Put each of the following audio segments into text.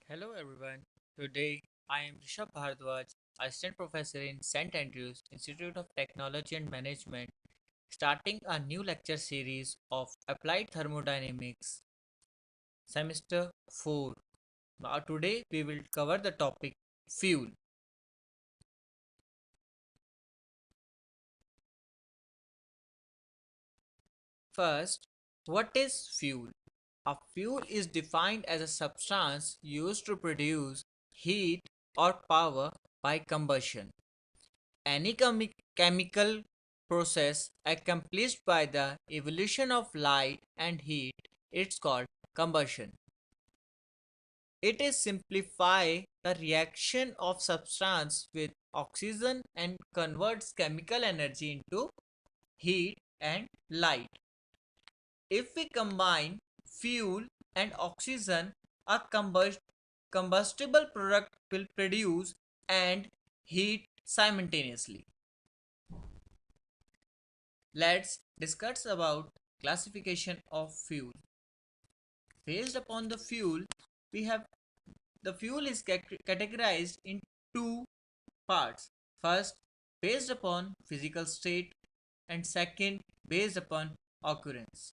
Hello everyone. Today I am Rishabh Bhardwaj, Assistant Professor in St. Andrews Institute of Technology and Management, starting a new lecture series of Applied Thermodynamics, Semester 4. Today we will cover the topic fuel. First, what is fuel? A fuel is defined as a substance used to produce heat or power by combustion. Any chemical process accomplished by the evolution of light and heat is called combustion. It is simplify the reaction of substance with oxygen and converts chemical energy into heat and light. If we combine fuel and oxygen, a combustible product will produce and heat simultaneously. Let's discuss about classification of fuel. Based upon the fuel, we have the fuel is categorized in two parts. First, based upon physical state, and second, based upon occurrence.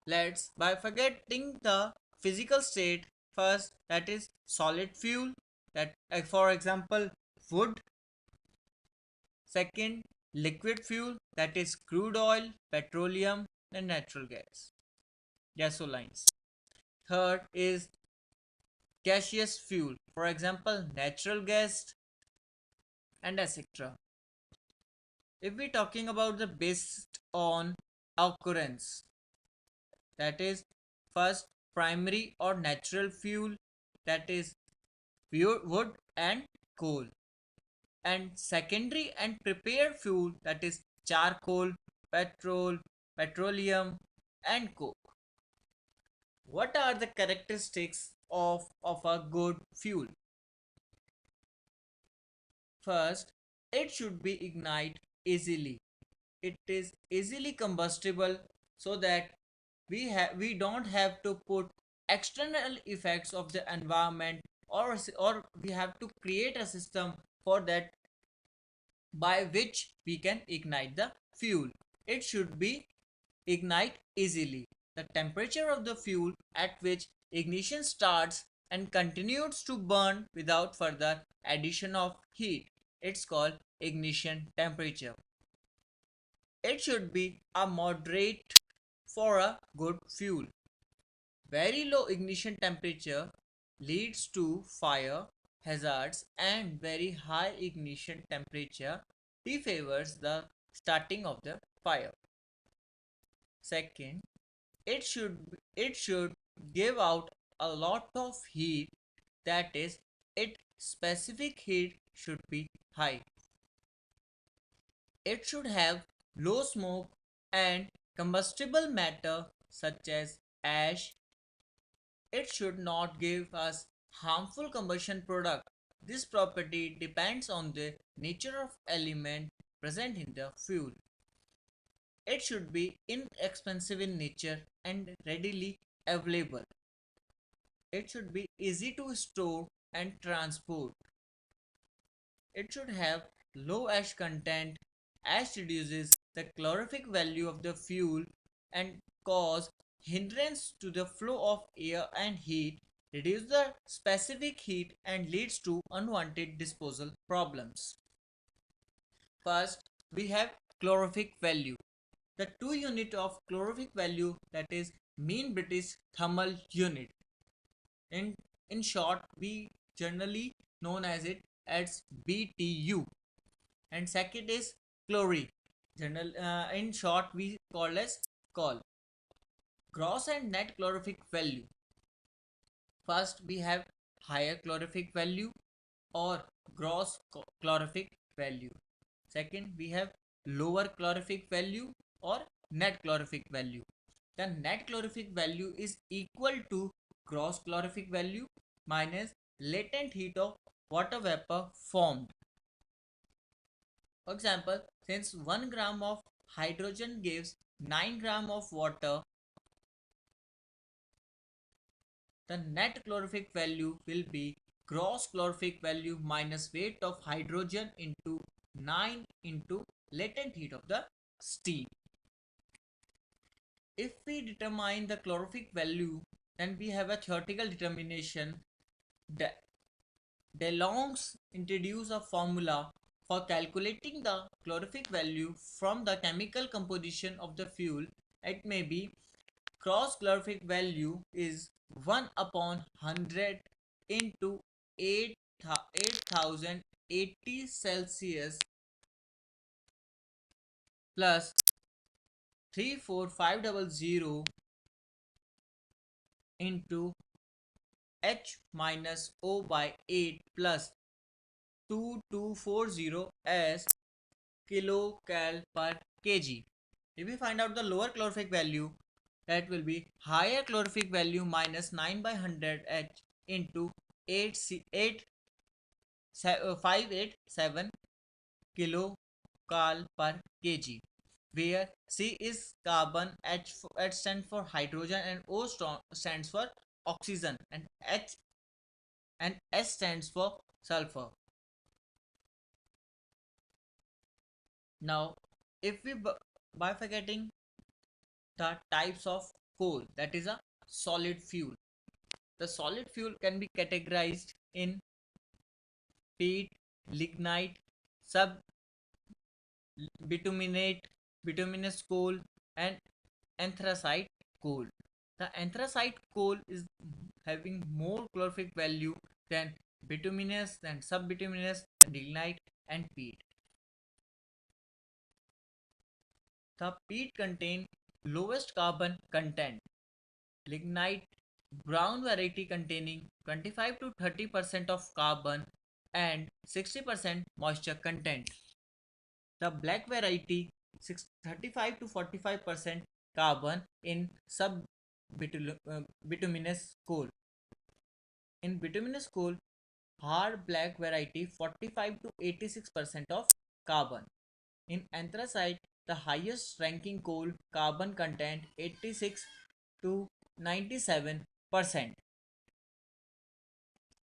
Let's by forgetting the physical state first, that is solid fuel, that for example wood. Second, liquid fuel, that is crude oil, petroleum, and natural gasolines. Third is gaseous fuel, for example, natural gas and etc. If we're talking about the based on occurrence, that is first primary or natural fuel, that is pure wood and coal, and secondary and prepared fuel, that is charcoal, petrol, petroleum, and coke. What are the characteristics of a good fuel? First, it should be ignite easily. It is easily combustible so that we don't have to put external effects of the environment, or we have to create a system for that by which we can ignite the fuel. It should be ignite easily. The temperature of the fuel at which ignition starts and continues to burn without further addition of heat. It's called ignition temperature. It should be a moderate for a good fuel. Very low ignition temperature leads to fire hazards, and very high ignition temperature defavors the starting of the fire. Second, it should give out a lot of heat, that is its specific heat should be high. It should have low smoke and combustible matter such as ash. It should not give us harmful combustion product. This property depends on the nature of element present in the fuel. It should be inexpensive in nature and readily available. It should be easy to store and transport. It should have low ash content. Ash reduces the calorific value of the fuel and cause hindrance to the flow of air and heat, reduce the specific heat, and leads to unwanted disposal problems. First, we have calorific value. The two unit of calorific value, that is mean British thermal unit. In in short, we generally known as it as BTU. And second is chlorine. In short, we call as call. Gross and net calorific value. First, we have higher calorific value or gross calorific value. Second, we have lower calorific value or net calorific value. The net calorific value is equal to gross calorific value minus latent heat of water vapor formed. For example, since 1 gram of hydrogen gives 9 gram of water, the net calorific value will be gross calorific value minus weight of hydrogen into 9 into latent heat of the steam. If we determine the calorific value, then we have a theoretical determination. DeLong's introduced a formula for calculating the calorific value from the chemical composition of the fuel. It may be gross calorific value is 1 upon 100 into 8080 Celsius plus 34500 into H minus O by 8 plus 2240 as kilocal per kg. If we find out the lower calorific value, that will be higher calorific value minus 9 by 100 H into 587 kilocal per kg, where C is carbon, H stands for hydrogen, and O stands for oxygen, and S stands for sulfur. Now, if we bifurcating the types of coal, that is a solid fuel. The solid fuel can be categorized in peat, lignite, sub bituminate, bituminous coal, and anthracite coal. The anthracite coal is having more calorific value than bituminous, than subbituminous, and lignite and peat. The peat contain lowest carbon content. Lignite brown variety containing 25 to 30% of carbon and 60% moisture content. The black variety 35 to 45% carbon in bituminous coal. In bituminous coal, hard black variety 45 to 86% of carbon. In anthracite, the highest ranking coal carbon content 86 to 97%.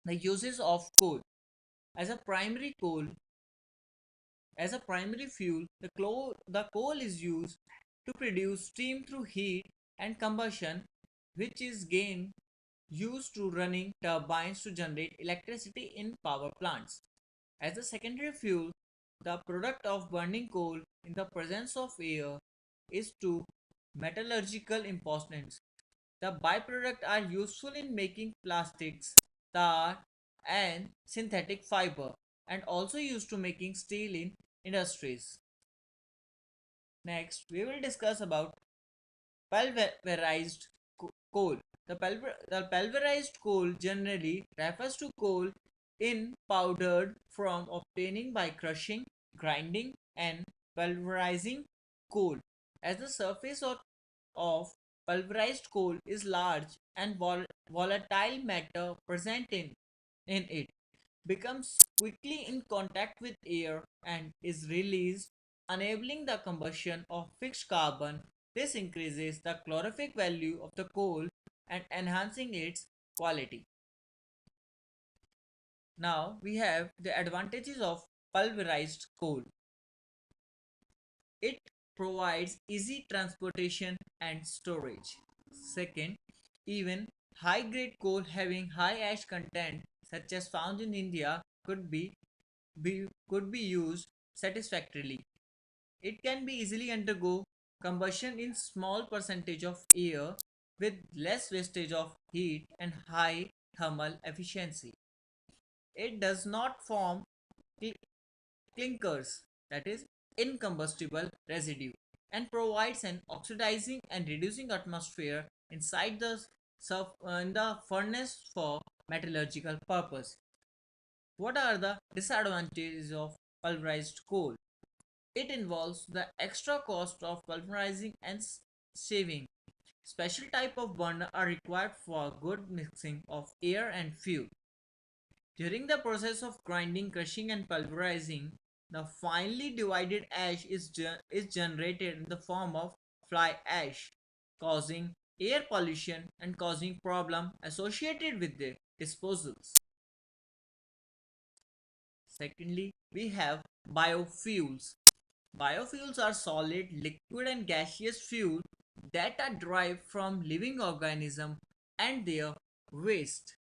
The uses of coal as a primary fuel, the coal is used to produce steam through heat and combustion, which is again used to running turbines to generate electricity in power plants. As a secondary fuel, the product of burning coal in the presence of air is to metallurgical importance. The byproducts are useful in making plastics, tar, and synthetic fiber, and also used to making steel in industries. Next, we will discuss about pulverized coal. The pulverized coal generally refers to coal in powdered form obtaining by crushing, grinding, and pulverizing coal. As the surface of pulverized coal is large and volatile matter present in it becomes quickly in contact with air and is released, enabling the combustion of fixed carbon. This increases the calorific value of the coal and enhancing its quality. Now we have the advantages of pulverized coal. It provides easy transportation and storage. Second, even high-grade coal having high ash content, such as found in India, could be used satisfactorily. It can be easily undergo combustion in small percentage of air with less wastage of heat and high thermal efficiency. It does not form clinkers, that is incombustible residue, and provides an oxidizing and reducing atmosphere inside in the furnace for metallurgical purpose. What are the disadvantages of pulverized coal? It involves the extra cost of pulverizing and shaving. Special type of burner are required for good mixing of air and fuel. During the process of grinding, crushing, and pulverizing, the finely divided ash is generated in the form of fly ash, causing air pollution, and causing problems associated with their disposals. Secondly, we have biofuels. Biofuels are solid, liquid, and gaseous fuel that are derived from living organisms and their waste.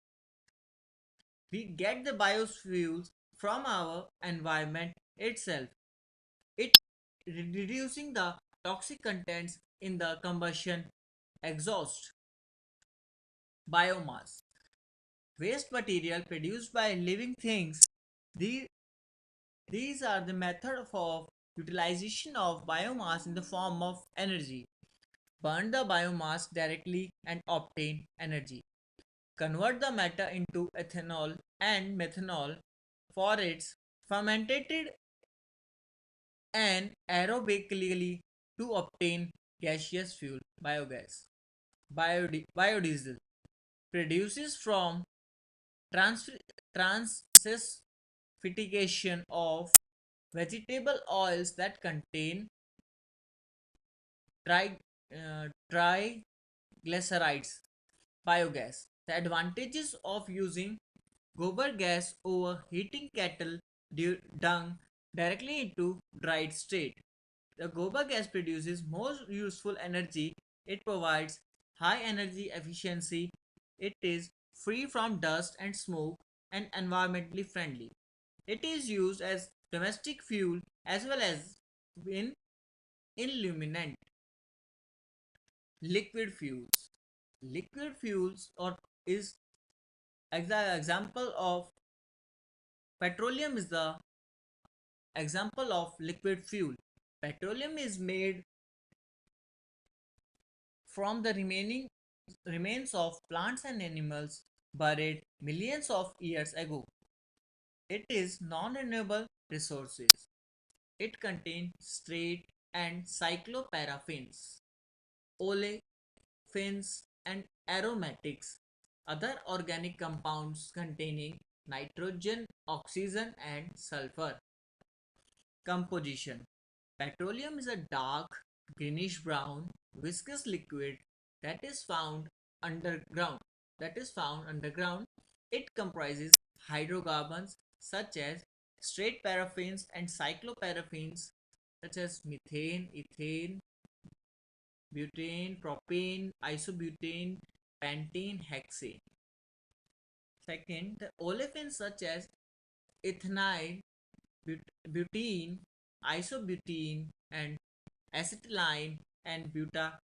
We get the biofuels from our environment itself. It reducing the toxic contents in the combustion exhaust. Biomass. Waste material produced by living things. These, these are the method of utilization of biomass in the form of energy. Burn the biomass directly and obtain energy. Convert the matter into ethanol and methanol for its fermented and aerobically to obtain gaseous fuel biogas. Biodiesel produces from trans- transescification of vegetable oils that contain tri- triglycerides. Biogas. The advantages of using gobar gas over heating cattle dung directly into dried state. The gobar gas produces more useful energy. It provides high energy efficiency. It is free from dust and smoke and environmentally friendly. It is used as domestic fuel as well as in illuminant. Liquid fuels. Liquid fuels or is example of petroleum is the example of liquid fuel. Petroleum is made from the remaining remains of plants and animals buried millions of years ago. It is non-renewable resources. It contains straight and cycloparaffins, olefins, and aromatics, other organic compounds containing nitrogen, oxygen, and sulfur. Composition. Petroleum is a dark greenish brown viscous liquid that is found underground. That is found underground. It comprises hydrocarbons such as straight paraffins and cycloparaffins such as methane, ethane, butane, propane, isobutane, pentane, hexane. Second, the olefins such as ethynine, butene, isobutene, and acetylene and butadienes.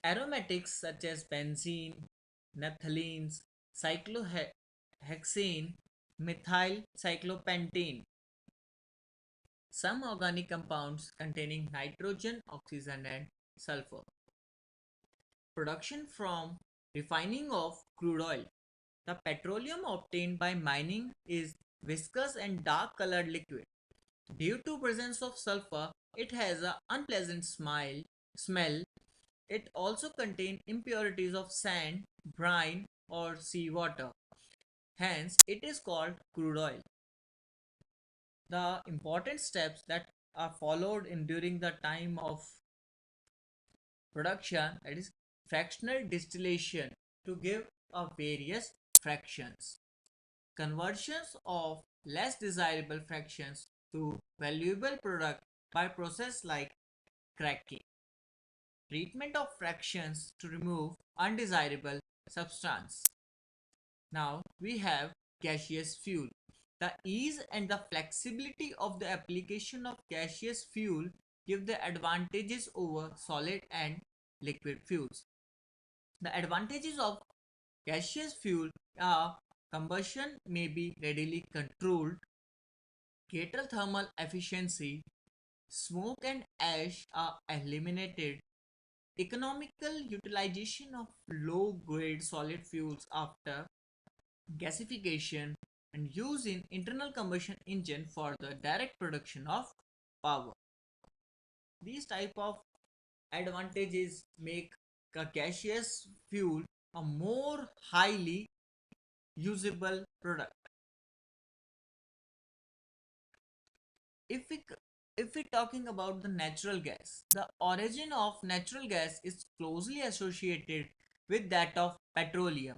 Aromatics such as benzene, naphthalenes, cyclohexane, methyl cyclopentane. Some organic compounds containing nitrogen, oxygen, and sulfur. Production from refining of crude oil. The petroleum obtained by mining is viscous and dark colored liquid. Due to presence of sulfur, it has an unpleasant smell. It also contains impurities of sand, brine, or seawater. Hence, it is called crude oil. The important steps that are followed in during the time of production, that is fractional distillation to give a various fractions. Conversions of less desirable fractions to valuable product by process like cracking. Treatment of fractions to remove undesirable substance. Now we have gaseous fuel. The ease and the flexibility of the application of gaseous fuel give the advantages over solid and liquid fuels. The advantages of gaseous fuel are combustion may be readily controlled, greater thermal efficiency, smoke and ash are eliminated, economical utilization of low-grade solid fuels after gasification, and use in internal combustion engine for the direct production of power. These type of advantages make a gaseous fuel a more highly usable product. If we If we're talking about the natural gas, the origin of natural gas is closely associated with that of petroleum.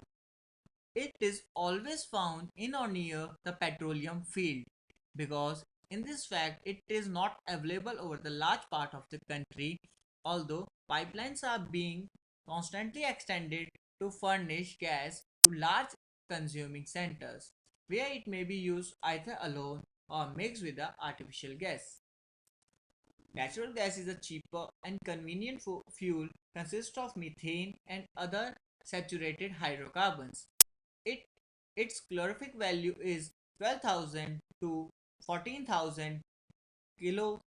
It is always found in or near the petroleum field because in this fact it is not available over the large part of the country, although pipelines are being constantly extended to furnish gas to large consuming centers where it may be used either alone or mixed with the artificial gas. Natural gas is a cheaper and convenient fuel, consists of methane and other saturated hydrocarbons. It its calorific value is 12,000 to 14,000 kilocalories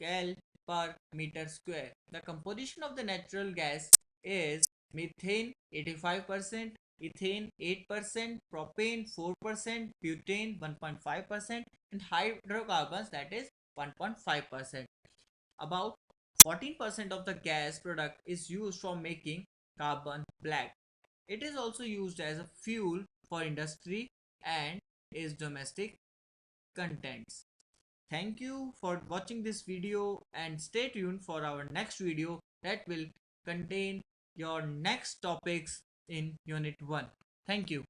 cal per meter square. The composition of the natural gas is methane 85%, ethane 8%, propane 4%, butane 1.5%, and hydrocarbons that is 1.5%. About 14% of the gas product is used for making carbon black. It is also used as a fuel for industry and is domestic contents. Thank you for watching this video and stay tuned for our next video that will contain your next topics in unit 1. Thank you.